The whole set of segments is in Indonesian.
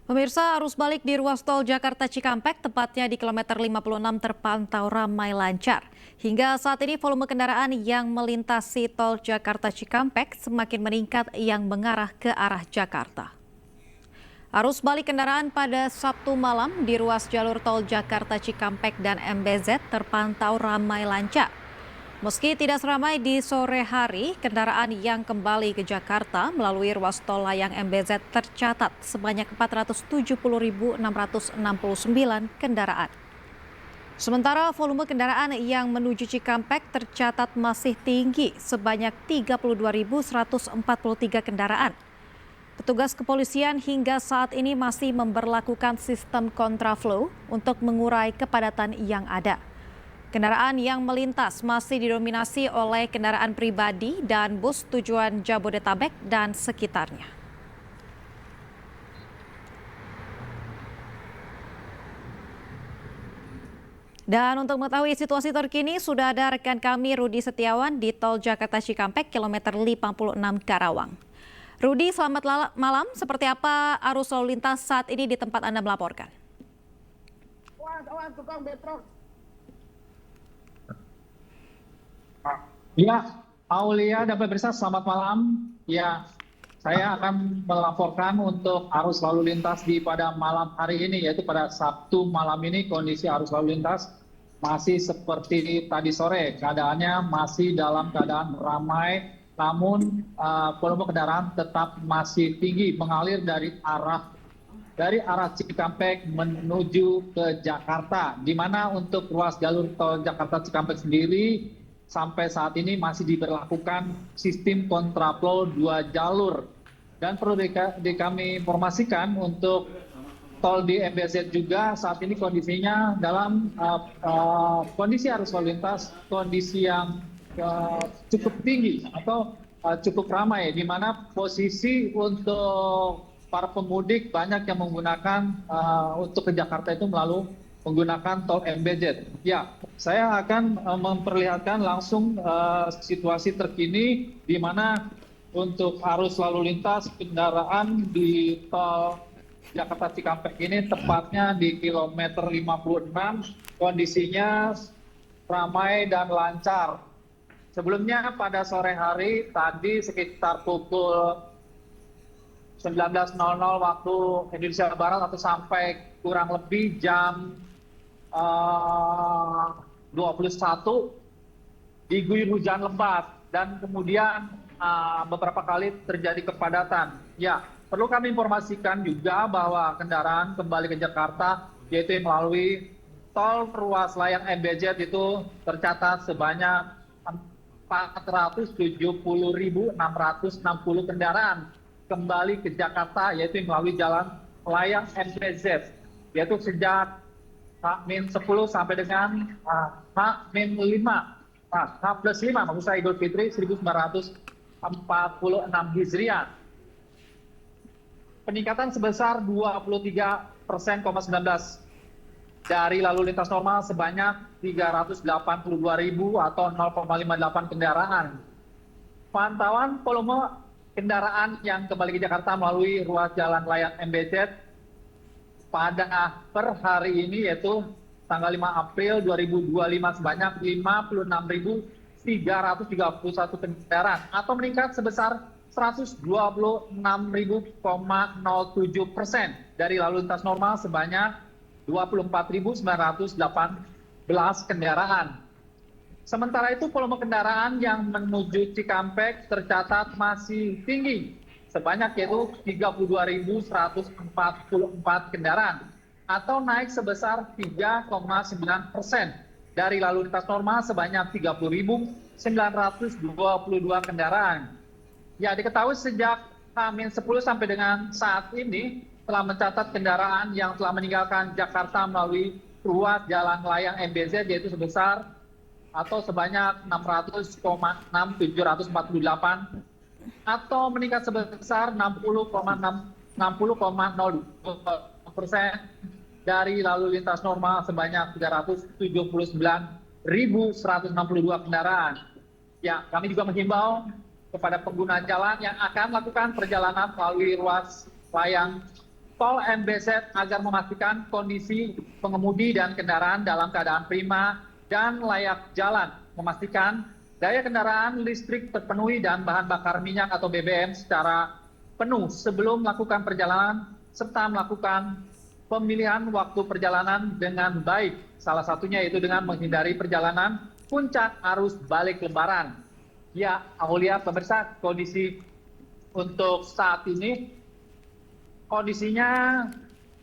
Pemirsa, arus balik di ruas tol Jakarta Cikampek, tepatnya di kilometer 56 terpantau ramai lancar. Hingga saat ini volume kendaraan yang melintasi tol Jakarta Cikampek semakin meningkat yang mengarah ke arah Jakarta. Arus balik kendaraan pada Sabtu malam di ruas jalur tol Jakarta Cikampek dan MBZ terpantau ramai lancar. Meski tidak seramai di sore hari, kendaraan yang kembali ke Jakarta melalui ruas tol layang MBZ tercatat sebanyak 470.669 kendaraan. Sementara volume kendaraan yang menuju Cikampek tercatat masih tinggi sebanyak 32.143 kendaraan. Petugas kepolisian hingga saat ini masih memberlakukan sistem kontraflow untuk mengurai kepadatan yang ada. Kendaraan yang melintas masih didominasi oleh kendaraan pribadi dan bus tujuan Jabodetabek dan sekitarnya. Dan untuk mengetahui situasi terkini, sudah ada rekan kami Rudi Setiawan di Tol Jakarta Cikampek, kilometer 56 Karawang. Rudi, selamat malam. Seperti apa arus lalu lintas saat ini di tempat Anda melaporkan? Tukang bentrok. Ya, Aulia dan pemirsa, selamat malam. Ya, saya akan melaporkan untuk arus lalu lintas pada malam hari ini, yaitu pada Sabtu malam ini kondisi arus lalu lintas masih seperti tadi sore. Keadaannya masih dalam keadaan ramai, namun volume kendaraan tetap masih tinggi mengalir dari arah Cikampek menuju ke Jakarta, di mana untuk ruas jalur tol Jakarta Cikampek sendiri sampai saat ini masih diberlakukan sistem kontraflow 2 jalur. Dan perlu kami informasikan untuk tol di MBZ juga saat ini kondisinya dalam kondisi arus lalu lintas, kondisi yang cukup tinggi atau cukup ramai, di mana posisi untuk para pemudik banyak yang menggunakan untuk ke Jakarta itu melalui menggunakan tol MBZ. Ya, saya akan memperlihatkan langsung situasi terkini di mana untuk arus lalu lintas kendaraan di tol Jakarta Cikampek ini tepatnya di kilometer 56 kondisinya ramai dan lancar. Sebelumnya pada sore hari tadi sekitar pukul 19.00 waktu Indonesia Barat atau sampai kurang lebih jam 21 diguyur hujan lebat dan kemudian beberapa kali terjadi kepadatan. Ya, perlu kami informasikan juga bahwa kendaraan kembali ke Jakarta yaitu melalui tol ruas layang MBZ itu tercatat sebanyak 470.660 kendaraan kembali ke Jakarta yaitu melalui jalan layang MBZ, yaitu sejak H-10 sampai dengan H-5, H+5 maksud saya, Idul Fitri 1946 Hijriah. Peningkatan sebesar 23,19% dari lalu lintas normal sebanyak 382.000 atau 0,58 kendaraan. Pantauan volume kendaraan yang kembali ke Jakarta melalui ruas jalan layang MBZ pada per hari ini yaitu tanggal 5 April 2025 sebanyak 56.331 kendaraan atau meningkat sebesar 126.000,07% dari lalu lintas normal sebanyak 24.918 kendaraan. Sementara itu volume kendaraan yang menuju Cikampek tercatat masih tinggi sebanyak yaitu 32.144 kendaraan atau naik sebesar 3,9% dari lalu lintas normal sebanyak 30.922 kendaraan. Ya, diketahui sejak H-10 sampai dengan saat ini telah mencatat kendaraan yang telah meninggalkan Jakarta melalui ruas jalan layang MBZ yaitu sebesar atau sebanyak 600,6748 atau meningkat sebesar 60,02% dari lalu lintas normal sebanyak 379.162 kendaraan. Ya, kami juga menghimbau kepada pengguna jalan yang akan melakukan perjalanan melalui ruas layang tol MBZ agar memastikan kondisi pengemudi dan kendaraan dalam keadaan prima dan layak jalan, memastikan daya kendaraan listrik terpenuhi dan bahan bakar minyak atau BBM secara penuh sebelum melakukan perjalanan, serta melakukan pemilihan waktu perjalanan dengan baik. Salah satunya yaitu dengan menghindari perjalanan puncak arus balik Lebaran. Ya, Aulia, pemirsa, kondisi untuk saat ini, kondisinya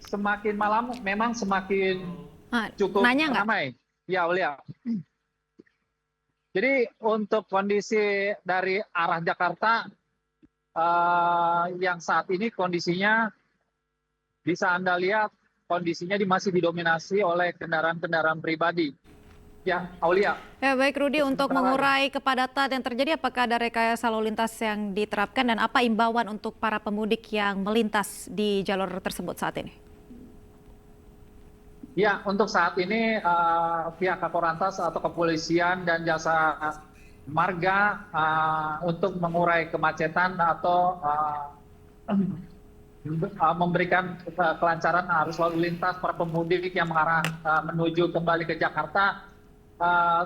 semakin malam memang semakin cukup ramai. Ya, Aulia. Jadi untuk kondisi dari arah Jakarta yang saat ini kondisinya bisa Anda lihat kondisinya masih didominasi oleh kendaraan-kendaraan pribadi. Ya, Aulia. Ya, baik Rudi, untuk mengurai kepadatan yang terjadi, apakah ada rekayasa lalu lintas yang diterapkan dan apa imbauan untuk para pemudik yang melintas di jalur tersebut saat ini? Ya, untuk saat ini pihak Kakor atau kepolisian dan jasa marga untuk mengurai kemacetan atau memberikan kelancaran arus lalu lintas para pemudik yang mengarah menuju kembali ke Jakarta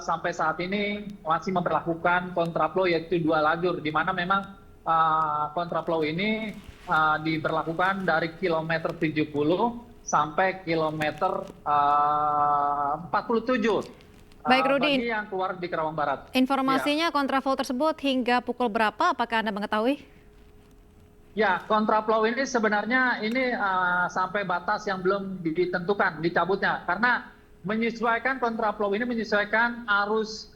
sampai saat ini masih memperlakukan kontraflow yaitu 2 lajur, di mana memang kontraflow ini diberlakukan dari kilometer 70 sampai kilometer 47. Baik Rudi, bagi yang keluar di Karawang Barat. Informasinya kontraflow tersebut hingga pukul berapa? Apakah Anda mengetahui? Ya, kontraflow ini sebenarnya ini sampai batas yang belum ditentukan dicabutnya, karena menyesuaikan kontraflow ini menyesuaikan arus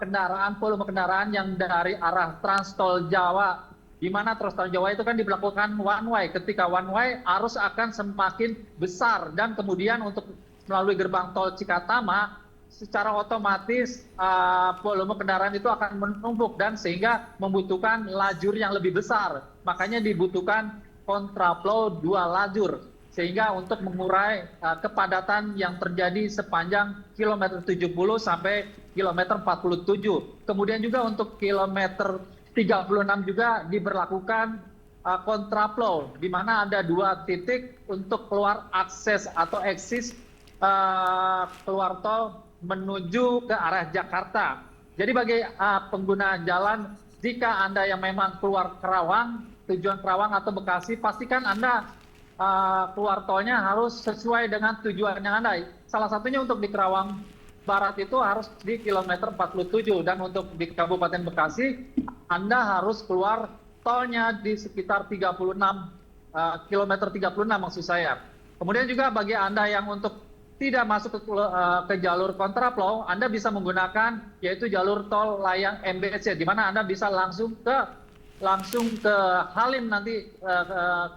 kendaraan, volume kendaraan yang dari arah Trans Tol Jawa, di mana Trans Tol Jawa itu kan diberlakukan one way. Ketika one way, arus akan semakin besar dan kemudian untuk melalui gerbang tol Cikatama secara otomatis volume kendaraan itu akan menumpuk dan sehingga membutuhkan lajur yang lebih besar. Makanya dibutuhkan kontraflow 2 lajur sehingga untuk mengurai kepadatan yang terjadi sepanjang kilometer 70 sampai kilometer 47. Kemudian juga untuk kilometer 36 juga diberlakukan kontraflow, di mana ada 2 titik untuk keluar akses atau eksis keluar tol menuju ke arah Jakarta. Jadi bagi pengguna jalan, jika Anda yang memang keluar Karawang, tujuan Karawang atau Bekasi, pastikan Anda keluar tolnya harus sesuai dengan tujuan yang Anda. Salah satunya untuk di Karawang Barat itu harus di kilometer 47, dan untuk di Kabupaten Bekasi Anda harus keluar tolnya di sekitar 36 kilometer 36 maksud saya. Kemudian juga bagi Anda yang untuk tidak masuk ke jalur kontraflow, Anda bisa menggunakan yaitu jalur tol layang MBZ, di mana Anda bisa langsung ke Halim nanti,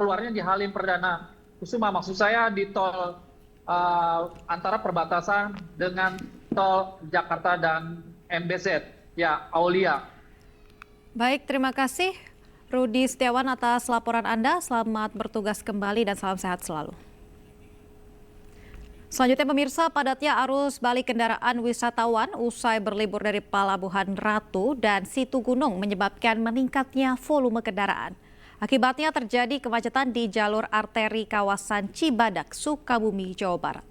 keluarnya di Halim Perdana Kusuma, maksud saya di tol antara perbatasan dengan tol Jakarta dan MBZ. Ya, Aulia. Baik, terima kasih Rudi Setiawan atas laporan Anda. Selamat bertugas kembali dan salam sehat selalu. Selanjutnya pemirsa, padatnya arus balik kendaraan wisatawan usai berlibur dari Pelabuhan Ratu dan Situ Gunung menyebabkan meningkatnya volume kendaraan. Akibatnya terjadi kemacetan di jalur arteri kawasan Cibadak, Sukabumi, Jawa Barat.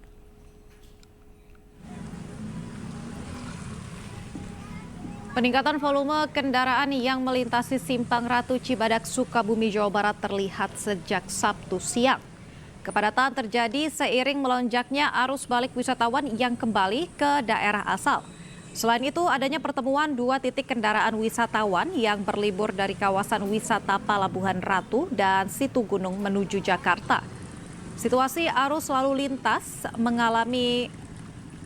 Peningkatan volume kendaraan yang melintasi Simpang Ratu Cibadak, Sukabumi, Jawa Barat terlihat sejak Sabtu siang. Kepadatan terjadi seiring melonjaknya arus balik wisatawan yang kembali ke daerah asal. Selain itu, adanya pertemuan 2 titik kendaraan wisatawan yang berlibur dari kawasan wisata Pelabuhan Ratu dan Situ Gunung menuju Jakarta. Situasi arus lalu lintas mengalami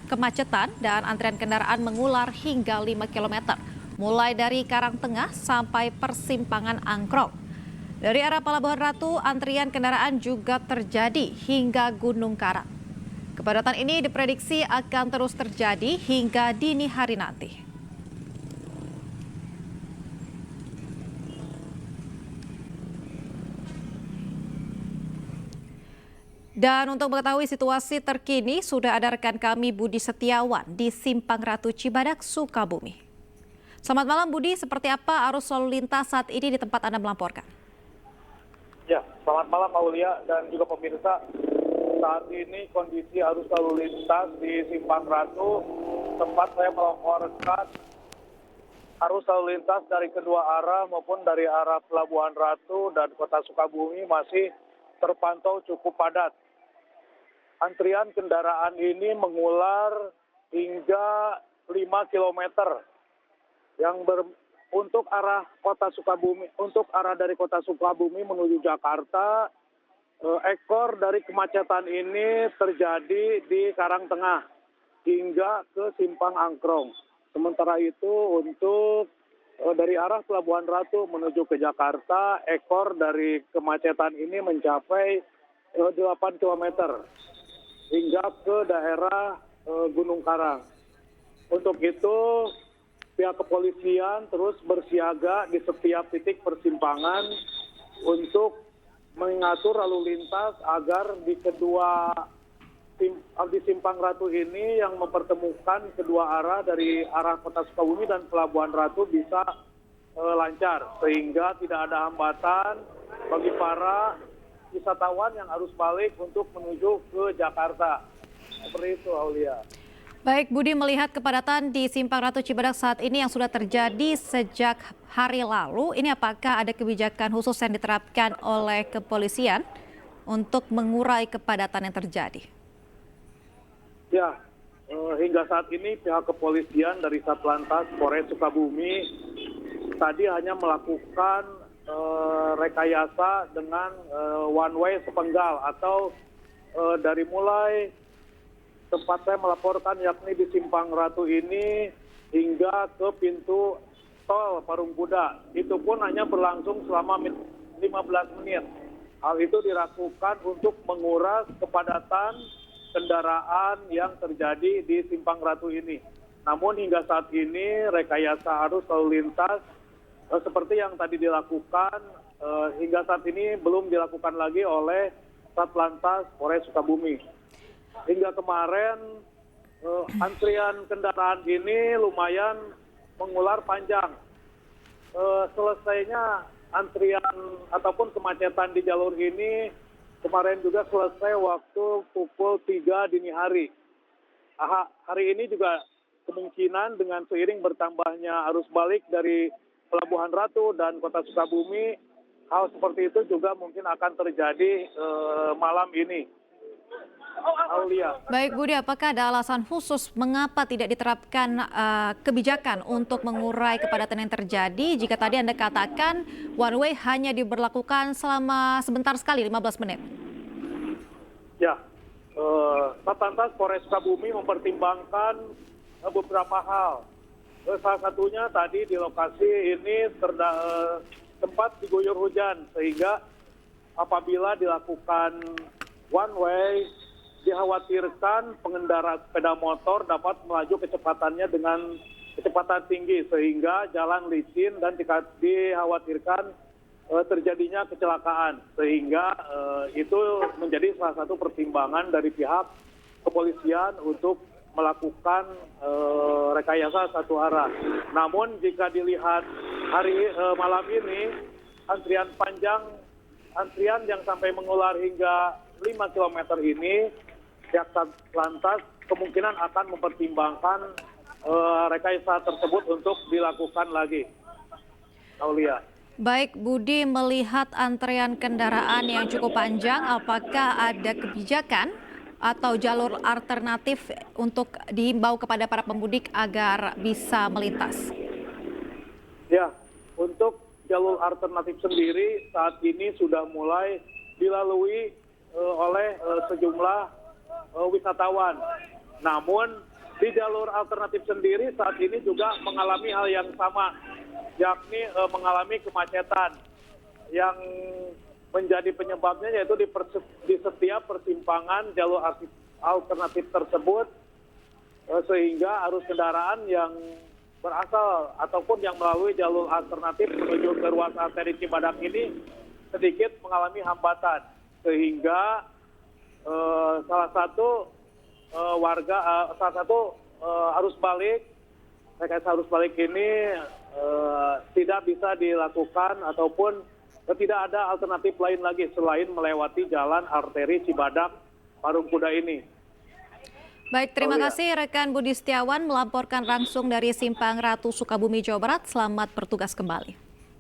kemacetan dan antrian kendaraan mengular hingga 5 km, mulai dari Karangtengah sampai persimpangan Angkrong. Dari arah Pelabuhan Ratu, antrian kendaraan juga terjadi hingga Gunung Karang. Kepadatan ini diprediksi akan terus terjadi hingga dini hari nanti. Dan untuk mengetahui situasi terkini, sudah ada rekan kami Budi Setiawan di Simpang Ratu Cibadak, Sukabumi. Selamat malam Budi, seperti apa arus lalu lintas saat ini di tempat Anda melaporkan? Ya, selamat malam Aulia dan juga pemirsa. Saat ini kondisi arus lalu lintas di Simpang Ratu, tempat saya melaporkan arus lalu lintas dari kedua arah maupun dari arah Pelabuhan Ratu dan Kota Sukabumi masih terpantau cukup padat. Antrian kendaraan ini mengular hingga 5 kilometer yang untuk arah Kota Sukabumi, untuk arah dari Kota Sukabumi menuju Jakarta, ekor dari kemacetan ini terjadi di Karangtengah hingga ke Simpang Angkrong. Sementara itu untuk dari arah Pelabuhan Ratu menuju ke Jakarta, ekor dari kemacetan ini mencapai 8 km hingga ke daerah Gunung Karang. Untuk itu pihak kepolisian terus bersiaga di setiap titik persimpangan untuk mengatur lalu lintas agar di Simpang Ratu ini yang mempertemukan kedua arah dari arah Kota Sukabumi dan Pelabuhan Ratu bisa lancar sehingga tidak ada hambatan bagi para wisatawan yang harus balik untuk menuju ke Jakarta. Seperti itu, Aulia. Baik, Budi, melihat kepadatan di Simpang Ratu Cibadak saat ini yang sudah terjadi sejak hari lalu, ini apakah ada kebijakan khusus yang diterapkan oleh kepolisian untuk mengurai kepadatan yang terjadi? Ya, hingga saat ini pihak kepolisian dari Satlantas Polres Sukabumi tadi hanya melakukan rekayasa dengan one way sepenggal atau dari mulai tempat saya melaporkan yakni di Simpang Ratu ini hingga ke pintu tol Parung Kuda. Itu pun hanya berlangsung selama 15 menit. Hal itu dilakukan untuk menguras kepadatan kendaraan yang terjadi di Simpang Ratu ini. Namun hingga saat ini rekayasa arus lalu lintas seperti yang tadi dilakukan hingga saat ini belum dilakukan lagi oleh Satlantas Polres Sukabumi. Hingga kemarin antrian kendaraan ini lumayan mengular panjang. Selesainya antrian ataupun kemacetan di jalur ini kemarin juga selesai waktu pukul 3 dini hari. Hari ini juga kemungkinan dengan seiring bertambahnya arus balik dari Pelabuhan Ratu dan Kota Sukabumi, hal seperti itu juga mungkin akan terjadi malam ini. Aulia. Baik, Budi, apakah ada alasan khusus mengapa tidak diterapkan kebijakan untuk mengurai kepadatan yang terjadi jika tadi Anda katakan one way hanya diberlakukan selama sebentar sekali, 15 menit? Ya, Satlantas Polres Sukabumi mempertimbangkan beberapa hal. Salah satunya tadi di lokasi ini tempat diguyur hujan sehingga apabila dilakukan one way dikhawatirkan pengendara sepeda motor dapat melaju kecepatannya dengan kecepatan tinggi sehingga jalan licin dan dikhawatirkan terjadinya kecelakaan sehingga itu menjadi salah satu pertimbangan dari pihak kepolisian untuk melakukan rekayasa satu arah. Namun jika dilihat malam ini antrian yang sampai mengular hingga 5 km ini pihak Satlantas kemungkinan akan mempertimbangkan rekayasa tersebut untuk dilakukan lagi. Aulia. Baik, Budi, melihat antrean kendaraan yang cukup panjang, apakah ada kebijakan atau jalur alternatif untuk dihimbau kepada para pemudik agar bisa melintas? Ya, untuk jalur alternatif sendiri saat ini sudah mulai dilalui oleh sejumlah wisatawan. Namun di jalur alternatif sendiri saat ini juga mengalami hal yang sama, yakni mengalami kemacetan yang menjadi penyebabnya yaitu di setiap persimpangan jalur alternatif tersebut sehingga arus kendaraan yang berasal ataupun yang melalui jalur alternatif menuju ke ruas arteri Cibadak ini sedikit mengalami hambatan sehingga salah satu arus balik, rekayasa arus balik ini tidak bisa dilakukan ataupun tidak ada alternatif lain lagi selain melewati jalan arteri Cibadak Parung Kuda ini. Baik, terima kasih rekan Budi Setiawan melaporkan langsung dari Simpang Ratu Sukabumi, Jawa Barat. Selamat bertugas kembali.